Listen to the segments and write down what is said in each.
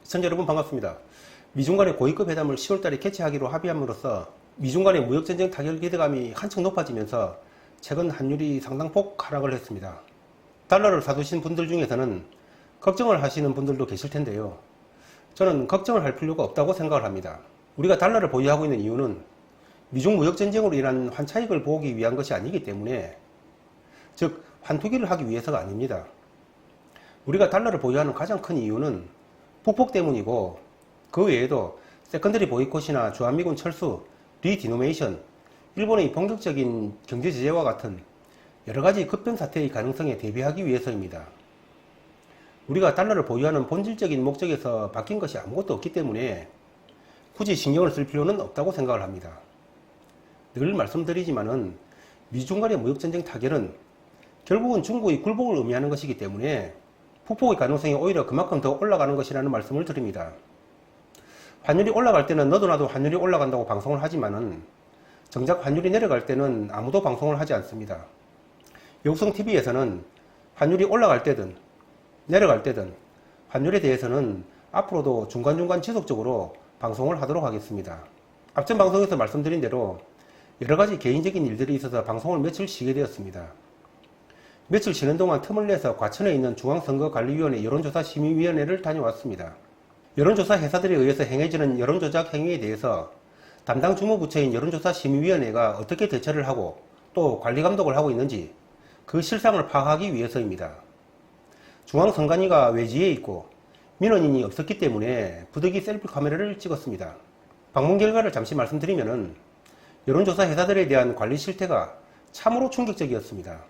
시청자 여러분 반갑습니다. 미중 간의 고위급 회담을 10월달에 개최하기로 합의함으로써 미중 간의 무역전쟁 타결 기대감이 한층 높아지면서 최근 환율이 상당폭 하락을 했습니다. 달러를 사두신 분들 중에서는 걱정을 하시는 분들도 계실 텐데요. 저는 걱정을 할 필요가 없다고 생각을 합니다. 우리가 달러를 보유하고 있는 이유는 미중 무역전쟁으로 인한 환차익을 보기 위한 것이 아니기 때문에, 즉 환투기를 하기 위해서가 아닙니다. 우리가 달러를 보유하는 가장 큰 이유는 북폭 때문이고, 그 외에도 세컨더리 보이콧이나 주한미군 철수, 리디노메이션, 일본의 본격적인 경제 제재와 같은 여러가지 급변 사태의 가능성에 대비하기 위해서입니다. 우리가 달러를 보유하는 본질적인 목적에서 바뀐 것이 아무것도 없기 때문에 굳이 신경을 쓸 필요는 없다고 생각을 합니다. 늘 말씀드리지만은 미중 간의 무역전쟁 타결은 결국은 중국의 굴복을 의미하는 것이기 때문에 북폭의 가능성이 오히려 그만큼 더 올라가는 것이라는 말씀을 드립니다. 환율이 올라갈 때는 너도 나도 환율이 올라간다고 방송을 하지만은 정작 환율이 내려갈 때는 아무도 방송을 하지 않습니다. 영성TV에서는 환율이 올라갈 때든 내려갈 때든 환율에 대해서는 앞으로도 중간중간 지속적으로 방송을 하도록 하겠습니다. 앞전 방송에서 말씀드린 대로 여러가지 개인적인 일들이 있어서 방송을 며칠 쉬게 되었습니다. 며칠 쉬는 동안 틈을 내서 과천에 있는 중앙선거관리위원회 여론조사심의위원회를 다녀왔습니다. 여론조사 회사들에 의해서 행해지는 여론조작 행위에 대해서 담당 주무부처인 여론조사심의위원회가 어떻게 대처를 하고 또 관리감독을 하고 있는지 그 실상을 파악하기 위해서입니다. 중앙선관위가 외지에 있고 민원인이 없었기 때문에 부득이 셀프 카메라를 찍었습니다. 방문 결과를 잠시 말씀드리면은 여론조사 회사들에 대한 관리 실태가 참으로 충격적이었습니다.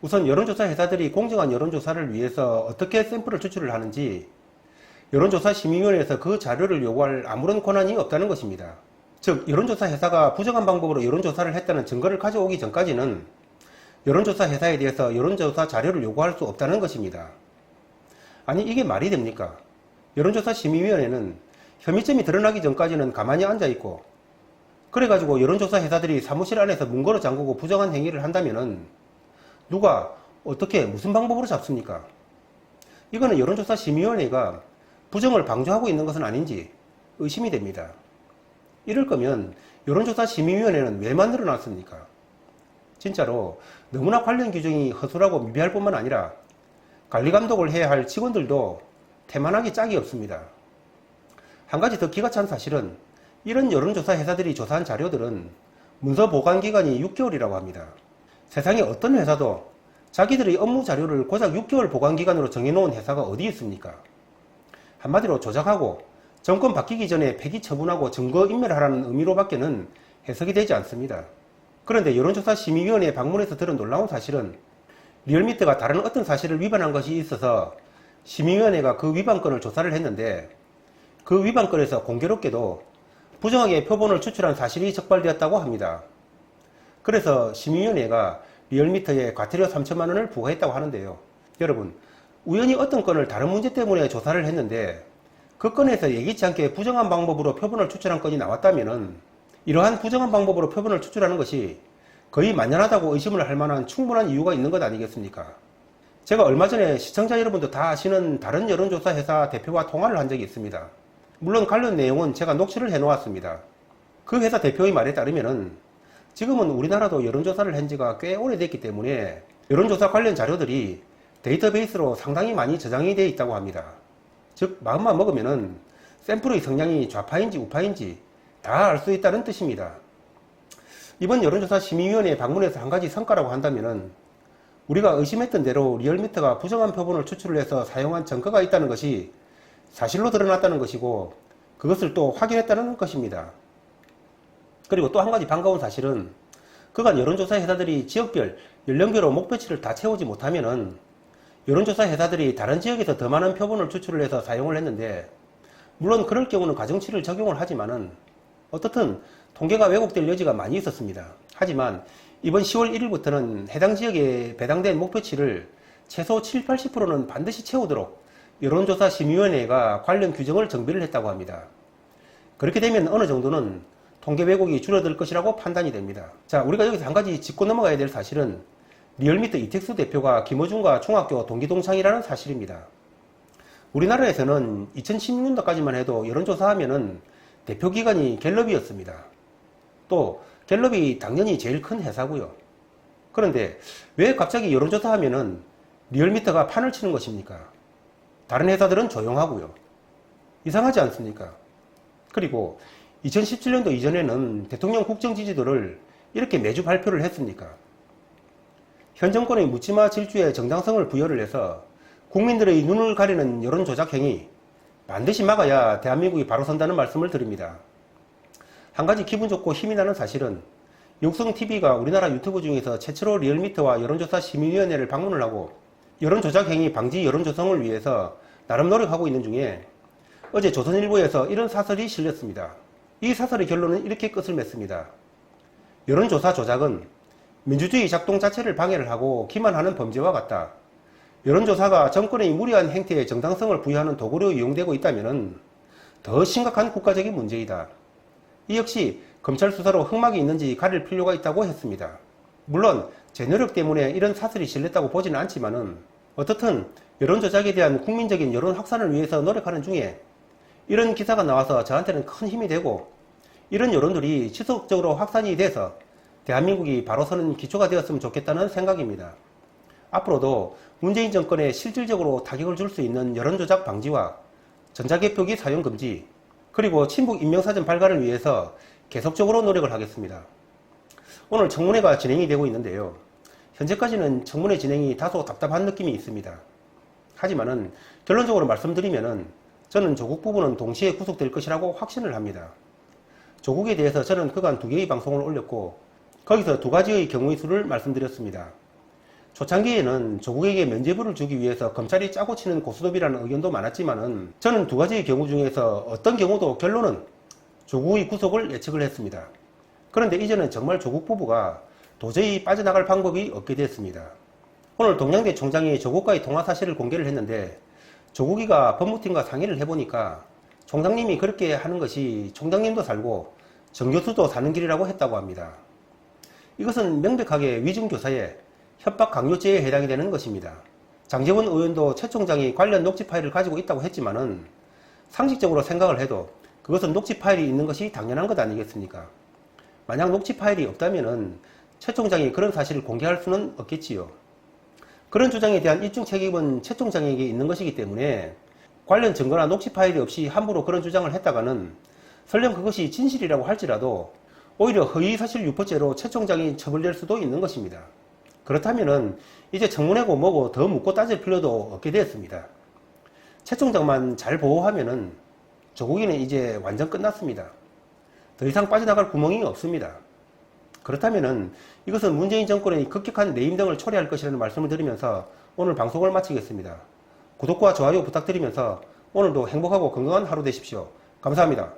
우선 여론조사 회사들이 공정한 여론조사를 위해서 어떻게 샘플을 추출을 하는지 여론조사심의위원회에서 그 자료를 요구할 아무런 권한이 없다는 것입니다. 즉 여론조사 회사가 부정한 방법으로 여론조사를 했다는 증거를 가져오기 전까지는 여론조사 회사에 대해서 여론조사 자료를 요구할 수 없다는 것입니다. 아니 이게 말이 됩니까? 여론조사심의위원회는 혐의점이 드러나기 전까지는 가만히 앉아있고, 그래가지고 여론조사 회사들이 사무실 안에서 문 걸어 잠그고 부정한 행위를 한다면은 누가 어떻게 무슨 방법으로 잡습니까? 이거는 여론조사심의위원회가 부정을 방조하고 있는 것은 아닌지 의심이 됩니다. 이럴 거면 여론조사심의위원회는 왜 만들어놨습니까? 진짜로 너무나 관련 규정이 허술하고 미비할 뿐만 아니라 관리감독을 해야 할 직원들도 태만하기 짝이 없습니다. 한 가지 더 기가 찬 사실은 이런 여론조사 회사들이 조사한 자료들은 문서 보관기간이 6개월이라고 합니다. 세상에 어떤 회사도 자기들의 업무 자료를 고작 6개월 보관기간으로 정해놓은 회사가 어디 있습니까? 한마디로 조작하고 정권 바뀌기 전에 폐기 처분하고 증거인멸하라는 의미로밖에는 해석이 되지 않습니다. 그런데 여론조사심의위원회 방문에서 들은 놀라운 사실은 리얼미터가 다른 어떤 사실을 위반한 것이 있어서 심의위원회가 그 위반건을 조사를 했는데, 그 위반건에서 공교롭게도 부정하게 표본을 추출한 사실이 적발되었다고 합니다. 그래서 심의위원회가 리얼미터에 과태료 3천만 원을 부과했다고 하는데요. 여러분, 우연히 어떤 건을 다른 문제 때문에 조사를 했는데 그 건에서 예기치 않게 부정한 방법으로 표본을 추출한 건이 나왔다면은 이러한 부정한 방법으로 표본을 추출하는 것이 거의 만연하다고 의심을 할 만한 충분한 이유가 있는 것 아니겠습니까? 제가 얼마 전에 시청자 여러분도 다 아시는 다른 여론조사 회사 대표와 통화를 한 적이 있습니다. 물론 관련 내용은 제가 녹취를 해놓았습니다. 그 회사 대표의 말에 따르면은 지금은 우리나라도 여론조사를 한 지가 꽤 오래됐기 때문에 여론조사 관련 자료들이 데이터베이스로 상당히 많이 저장이 되어 있다고 합니다. 즉 마음만 먹으면은 샘플의 성향이 좌파인지 우파인지 다 알 수 있다는 뜻입니다. 이번 여론조사심의위원회 방문에서 한 가지 성과라고 한다면은 우리가 의심했던 대로 리얼미터가 부정한 표본을 추출을 해서 사용한 증거가 있다는 것이 사실로 드러났다는 것이고, 그것을 또 확인했다는 것입니다. 그리고 또 한 가지 반가운 사실은 그간 여론조사 회사들이 지역별, 연령별로 목표치를 다 채우지 못하면은 여론조사 회사들이 다른 지역에서 더 많은 표본을 추출을 해서 사용을 했는데, 물론 그럴 경우는 가중치를 적용을 하지만은 어떻든 통계가 왜곡될 여지가 많이 있었습니다. 하지만 이번 10월 1일부터는 해당 지역에 배당된 목표치를 최소 7, 80%는 반드시 채우도록 여론조사심의위원회가 관련 규정을 정비를 했다고 합니다. 그렇게 되면 어느 정도는 통계 왜곡이 줄어들 것이라고 판단이 됩니다. 자, 우리가 여기서 한 가지 짚고 넘어가야 될 사실은 리얼미터 이택수 대표가 김어준과 중학교 동기동창이라는 사실입니다. 우리나라에서는 2016년도까지만 해도 여론조사하면은 대표기관이 갤럽이었습니다. 또 갤럽이 당연히 제일 큰 회사고요. 그런데 왜 갑자기 여론조사하면은 리얼미터가 판을 치는 것입니까? 다른 회사들은 조용하고요. 이상하지 않습니까? 그리고 2017년도 이전에는 대통령 국정 지지도를 이렇게 매주 발표를 했습니까? 현 정권의 묻지마 질주에 정당성을 부여를 해서 국민들의 눈을 가리는 여론 조작 행위 반드시 막아야 대한민국이 바로 선다는 말씀을 드립니다. 한 가지 기분 좋고 힘이 나는 사실은 육성TV가 우리나라 유튜브 중에서 최초로 리얼미터와 여론조사 시민위원회를 방문을 하고 여론조작 행위 방지 여론조성을 위해서 나름 노력하고 있는 중에 어제 조선일보에서 이런 사설이 실렸습니다. 이 사설의 결론은 이렇게 끝을 맺습니다. 여론조사 조작은 민주주의 작동 자체를 방해를 하고 기만하는 범죄와 같다. 여론조사가 정권의 무리한 행태에 정당성을 부여하는 도구로 이용되고 있다면 더 심각한 국가적인 문제이다. 이 역시 검찰 수사로 흑막이 있는지 가릴 필요가 있다고 했습니다. 물론 제 노력 때문에 이런 사설이 실렸다고 보지는 않지만은 어떻든 여론조작에 대한 국민적인 여론 확산을 위해서 노력하는 중에 이런 기사가 나와서 저한테는 큰 힘이 되고 이런 여론들이 지속적으로 확산이 돼서 대한민국이 바로 서는 기초가 되었으면 좋겠다는 생각입니다. 앞으로도 문재인 정권에 실질적으로 타격을 줄 수 있는 여론조작 방지와 전자개표기 사용 금지, 그리고 친북 임명사전 발간을 위해서 계속적으로 노력을 하겠습니다. 오늘 청문회가 진행이 되고 있는데요. 현재까지는 청문회 진행이 다소 답답한 느낌이 있습니다. 하지만은 결론적으로 말씀드리면은 저는 조국 부부는 동시에 구속될 것이라고 확신을 합니다. 조국에 대해서 저는 그간 2개의 방송을 올렸고 거기서 2가지의 경우의 수를 말씀드렸습니다. 초창기에는 조국에게 면죄부를 주기 위해서 검찰이 짜고 치는 고스톱이라는 의견도 많았지만은 저는 2가지의 경우 중에서 어떤 경우도 결론은 조국의 구속을 예측을 했습니다. 그런데 이제는 정말 조국 부부가 도저히 빠져나갈 방법이 없게 됐습니다. 오늘 동양대 총장이 조국과의 통화 사실을 공개를 했는데 조국이가 법무팀과 상의를 해보니까 총장님이 그렇게 하는 것이 총장님도 살고 정 교수도 사는 길이라고 했다고 합니다. 이것은 명백하게 위증교사에 협박 강요죄에 해당이 되는 것입니다. 장제원 의원도 최 총장이 관련 녹취 파일을 가지고 있다고 했지만은 상식적으로 생각을 해도 그것은 녹취 파일이 있는 것이 당연한 것 아니겠습니까? 만약 녹취 파일이 없다면은 최 총장이 그런 사실을 공개할 수는 없겠지요. 그런 주장에 대한 입증 책임은 최 총장에게 있는 것이기 때문에 관련 증거나 녹취 파일이 없이 함부로 그런 주장을 했다가는 설령 그것이 진실이라고 할지라도 오히려 허위사실 유포죄로 최 총장이 처벌될 수도 있는 것입니다. 그렇다면은 이제 청문회고 뭐고 더 묻고 따질 필요도 없게 되었습니다. 최 총장만 잘 보호하면은 조국이는 이제 완전 끝났습니다. 더 이상 빠져나갈 구멍이 없습니다. 그렇다면은 이것은 문재인 정권의 급격한 내임 등을 초래할 것이라는 말씀을 드리면서 오늘 방송을 마치겠습니다. 구독과 좋아요 부탁드리면서 오늘도 행복하고 건강한 하루 되십시오. 감사합니다.